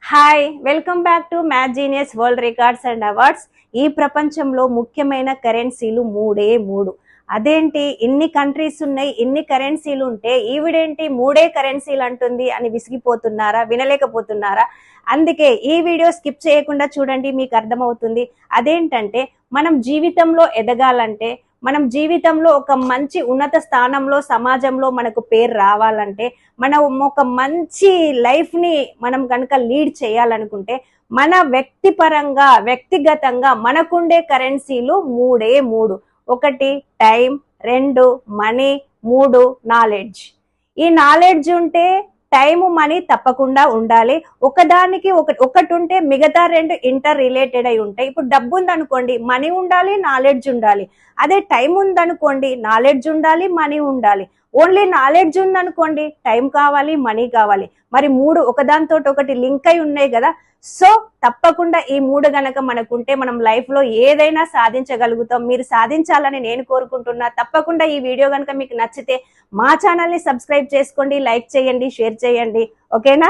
Hi welcome back to math genius world records and awards. ఈ ప్రపంచంలో ముఖ్యమైన కరెన్సీలు మూడే మూడు. అదేంటి ఇన్ని కంట్రీస్ ఉన్నాయి, ఇన్ని కరెన్సీలు ఉంటే ఈవిడేంటి మూడే కరెన్సీలు అంటుంది అని విసిగిపోతున్నారా, వినలేకపోతున్నారా? అందుకే ఈ వీడియో స్కిప్ చేయకుండా చూడండి, మీకు అర్థమవుతుంది. అదేంటంటే మనం జీవితంలో ఎదగాలంటే, మనం జీవితంలో ఒక మంచి ఉన్నత స్థానంలో సమాజంలో మనకు పేరు రావాలంటే, మనం ఒక మంచి లైఫ్ ని మనం కనుక లీడ్ చేయాలనుకుంటే మన వ్యక్తిగతంగా మనకుండే కరెన్సీలు మూడే మూడు. ఒకటి టైం, రెండు మనీ, మూడు నాలెడ్జ్. ఈ నాలెడ్జ్ ఉంటే టైం మనీ తప్పకుండా ఉండాలి. ఒకదానికి ఒకటి ఉంటే మిగతా రెండు ఇంటర్ రిలేటెడ్ అయి ఉంటాయి. ఇప్పుడు డబ్బు ఉందనుకోండి, మనీ ఉండాలి, నాలెడ్జ్ ఉండాలి. అదే టైం ఉందనుకోండి, నాలెడ్జ్ ఉండాలి, మనీ ఉండాలి. ఓన్లీ నాలెడ్జ్ ఉందనుకోండి, టైం కావాలి, మనీ కావాలి. మరి మూడు ఒకదానితో ఒకటి లింక్ అయి ఉన్నాయి కదా. సో తప్పకుండా ఈ మూడు గనక మనకుంటే మనం లైఫ్ లో ఏదైనా సాధించగలుగుతాం. మీరు సాధించాలని నేను కోరుకుంటున్నా. తప్పకుండా ఈ వీడియో గనక మీకు నచ్చితే మా ఛానల్ ని సబ్స్క్రైబ్ చేసుకోండి, లైక్ చేయండి, షేర్ చేయండి. ఓకేనా?